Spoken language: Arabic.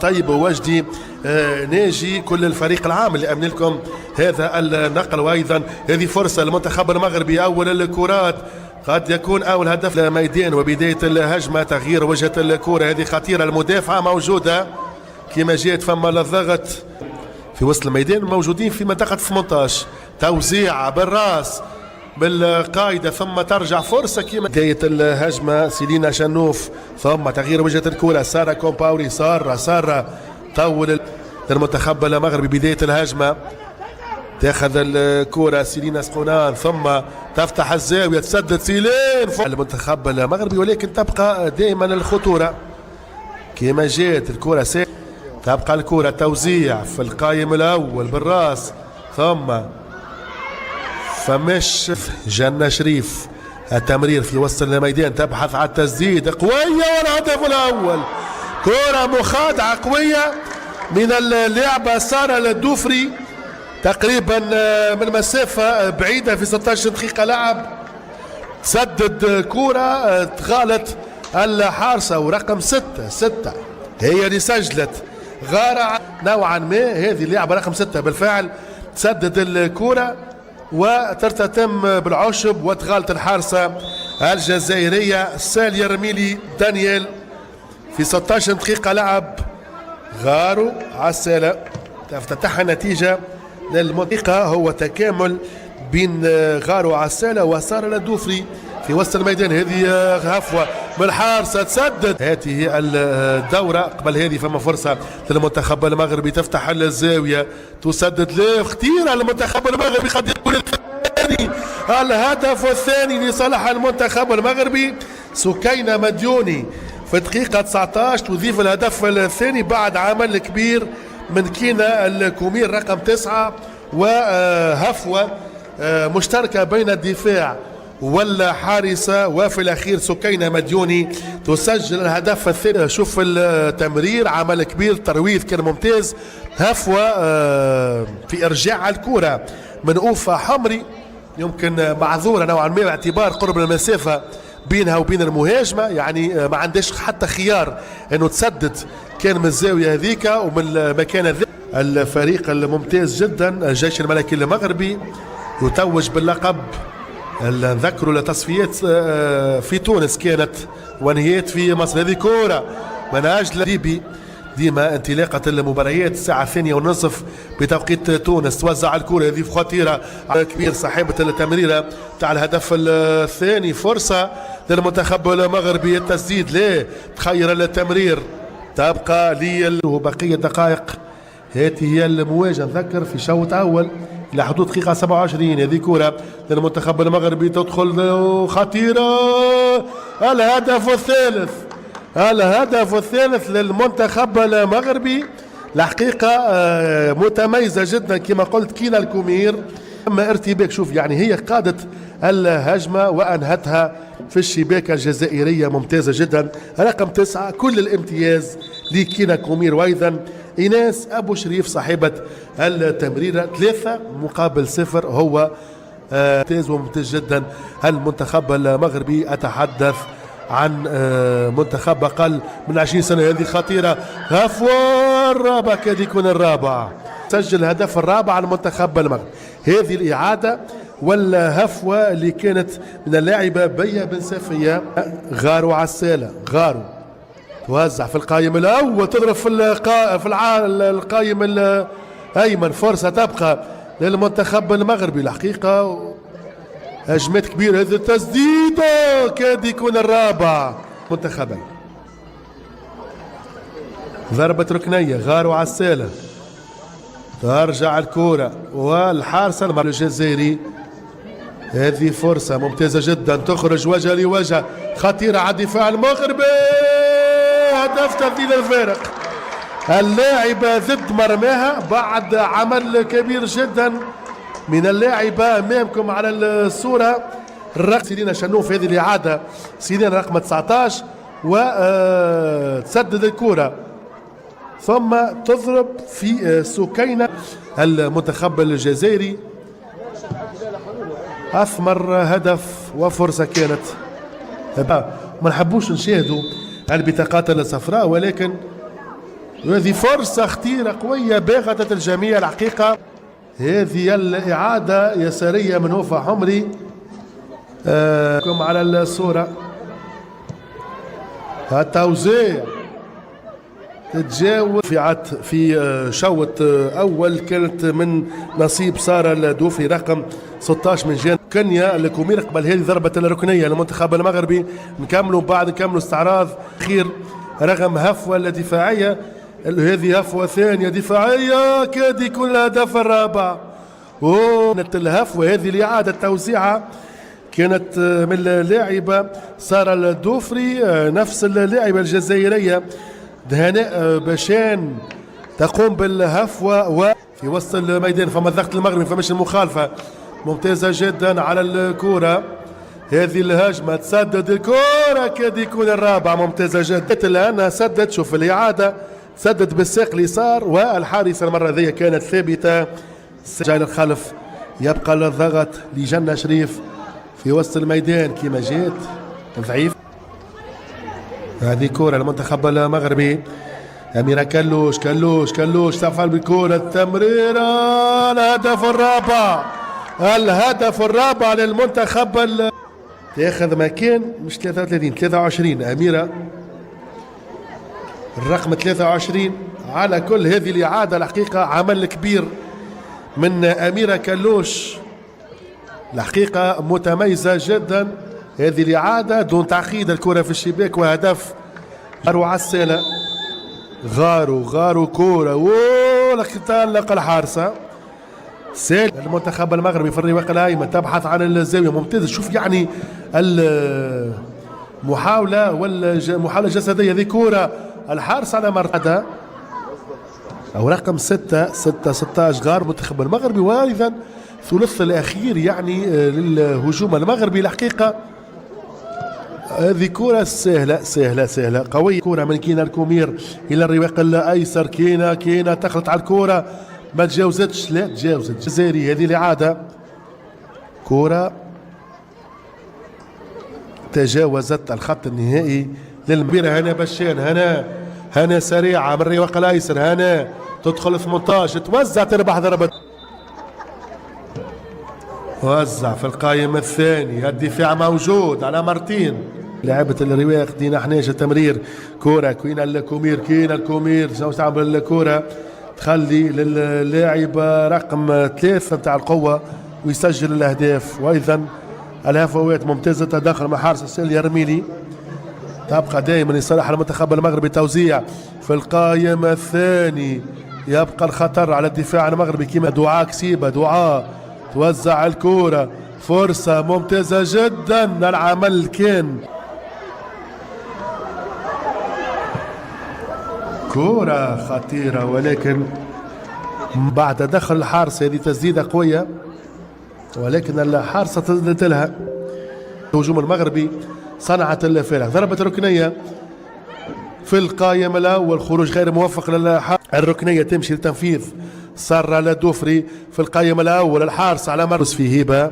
طيب وجدي ناجي كل الفريق العام اللي أمن لكم هذا النقل، وأيضا هذه فرصة للمنتخب المغربي. أول الكرات قد يكون أول هدف لميدان وبداية الهجمة، تغيير وجهة الكرة هذه خطيرة، المدافعة موجودة كما جاءت، فما الضغط في وسط الميدان، موجودين في منطقة 18، توزيع بالراس بالقاعدة ثم ترجع فرصة كما بداية الهجمة. سيلينا شنوف ثم تغيير وجهة الكرة، سارة كومباوري، سارة طول المنتخب المغربي. بداية الهجمة تاخذ الكرة سيلينا سقونان ثم تفتح الزاوية، تسدد سيلين المنتخب المغربي، ولكن تبقى دائما الخطورة كما جاءت الكرة تبقى الكرة توزيع في القائم الأول بالراس، ثم فمش جنة شريف التمرير في وسط الميدان تبحث عن التسديد قوية، والهدف الأول كرة مخادعة قوية من اللاعبة سارة الدوفري تقريبا من مسافة بعيدة في 16 دقيقة لعب، تسدد كرة تغالط الحارسة، ورقم 6 هي اللي سجلت غارة نوعا ما، هذه اللاعبة رقم 6 بالفعل تسدد الكرة وترتتم بالعشب وتغالط الحارسة الجزائرية سالية رميلي دانيال في 16 دقيقة لعب. غارو عسالة تفتتح النتيجة للمنطقة، هو تكامل بين غارو عسالة وسارة الدوفري في وسط الميدان. هذه هفوة من الحارسة تسدد، هذه الدورة قبل هذه فما فرصة للمنتخب المغربي تفتح الزاوية تسدد خطيرة المنتخب المغربي، قد يكون الثاني الهدف الثاني لصالح المنتخب المغربي. سكينة مديوني في دقيقة 19 تضيف الهدف الثاني بعد عمل كبير من كينا الكومير رقم 9، وهفوة مشتركة بين الدفاع والحارسة، وفي الأخير سكينة مديوني تسجل الهدف الثاني. شوف التمرير، عمل كبير، ترويض كان ممتاز. هفوة في إرجاع الكرة من أوفا حمري يمكن معذورة نوعا ما باعتبار قرب المسافة بينها وبين المهاجمة، يعني ما عندهاش حتى خيار انه تسدد، كان من الزاوية هذيك ومن المكان هذا. الفريق الممتاز جدا الجيش الملكي المغربي يتوج باللقب. نذكروا لتصفيات في تونس كانت ونهيت في مصر، هذه كورة من أجل ليبي ديما انطلاقة المباريات الساعة 2:30 بتوقيت تونس. توزع الكرة هذه خطيرة كبير، صاحبة التمريرة تاع الهدف الثاني، فرصة للمنتخب المغربي التسديد، لا تخير التمرير تبقى لي بقية دقائق. هذه هي المواجهة نذكر في شوط أول إلى حدود دقيقة 27. هذه كرة للمنتخب المغربي تدخل خطيرة، الهدف الثالث للمنتخب المغربي. الحقيقة متميزة جدا كما قلت كينا الكومير، أما ارتباك شوف يعني هي قادت الهجمة وأنهتها في الشباك الجزائرية، ممتازة جدا. رقم 9 كل الامتياز لكينا كومير، وأيضا إيناس أبو شريف صاحبة التمريرة 3-0. هو ممتاز وممتاز جدا المنتخب المغربي. أتحدث عن منتخب أقل من 20 سنة، هذه خطيرة، هفوة الرابع كاد يكون الرابع، سجل الهدف الرابع على المنتخب المغربي. هذه الإعادة والهفوة اللي كانت من اللاعبة بيا بن سافية. غارو عسالة، غارو توزع في القائم الأول، تضرب في القائم الأيمن، فرصة تبقى للمنتخب المغربي. الحقيقة هجمات كبيرة، هذه التسديدة كاد يكون الرابع منتخبا. ضربة ركنية، غارو عسالة ترجع الكرة والحارسة الجزائري، هذه فرصة ممتازة جدا تخرج وجه لوجه، خطيرة على الدفاع المغربي، هدف تبديل الفارق. اللاعبة ضد مرماها بعد عمل كبير جدا من اللاعبة أمامكم على الصورة. سيلينا شنوف هذه الإعادة، سيلينا رقم 19 وتسدد الكرة ثم تضرب في سكينة المنتخب الجزائري. أثمر هدف وفرصة كانت، ما نحبوش نشاهدوا البطاقات الصفراء، ولكن وهذه فرصة خطيرة قوية باغتة الجميع الحقيقة. هذه الإعادة يسارية من وفا حمري على الصورة. التوزيع تتجاوز في شوط أول كانت من نصيب سارة الدوفري رقم 16 من جانب كنيا الكومير قبل هذه ضربة الركنية للمنتخب المغربي. نكملوا استعراض أخير رغم هفوة الدفاعية. هذه هفوة ثانية دفاعية كاد يكون الهدف الرابع. كانت الهفوة هذه لإعادة توزيعها كانت من اللاعبة سارة الدوفري نفس اللاعبة الجزائرية هناء باشان تقوم بالهفوة وفي وسط الميدان. فما الضغط المغربي فمش المخالفة ممتازة جدا على الكرة. هذه الهجمة تسدد الكرة كاد يكون الرابع ممتازة جدا. الآن سدد شوف الإعادة سدد بالساق اليسار والحارسة المرة ذي كانت ثابتة. جاي الخلف يبقى الضغط لجنة شريف في وسط الميدان كما جات ضعيف. هذه كرة المنتخب المغربي. أميرة كلوش تفعل بالكرة التمريرة. الهدف الرابع للمنتخب تاخذ مكان مش 33 23 أميرة الرقم 23. على كل هذه الإعادة الحقيقة عمل كبير من أميرة كلوش الحقيقة متميزة جدا. هذه الإعادة دون تعقيد الكرة في الشباك وهدف. غاروا عسالة غاروا كرة ولك تألق الحارسة. سال المنتخب المغربي في الرواق الأيمن تبحث عن الزاوية ممتازة. شوف يعني المحاولة والمحاولة الجسدية ذي كرة الحارس على مرتدى أو رقم 16 غار المنتخب المغربي. وأيضا الثلث الأخير يعني للهجوم المغربي الحقيقة. هذه كرة سهلة قوية. كرة من كينا الكومير إلى الرواق الأيسر. كينا تخلط على الكرة ما تجاوزتش. لا تجاوزت الجزائري. هذه الإعادة كرة تجاوزت الخط النهائي للمبيرة. هنا بشان هنا سريعة من الرواق الأيسر. هنا تدخل 18 توزع تربح ضربة. وزع في القائم الثاني. الدفاع موجود على مرتين. لعبة الرواق دينا حناجة تمرير كرة كاين الكومير شنو تعمل الكرة تخلي للاعب رقم 3 نتاع القوة ويسجل الأهداف. وأيضا الهفوات ممتازة تدخل مع حارس السيل الرميلي. تبقى دائما لصالح المنتخب المغربي توزيع في القائم الثاني. يبقى الخطر على الدفاع المغربي كما دعاء توزع الكرة. فرصة ممتازة جدا. العمل كان كرة خطيرة ولكن بعد دخل الحارس هذه تسديدة قوية ولكن الحارسة تسددت لها. الهجوم المغربي صنعت الفارق. ضربة ركنية في القائم الأول. خروج غير موفق للحارس. الركنية تمشي لتنفيذ سارة الدوفري في القائم الأول. الحارس على مرس في هبة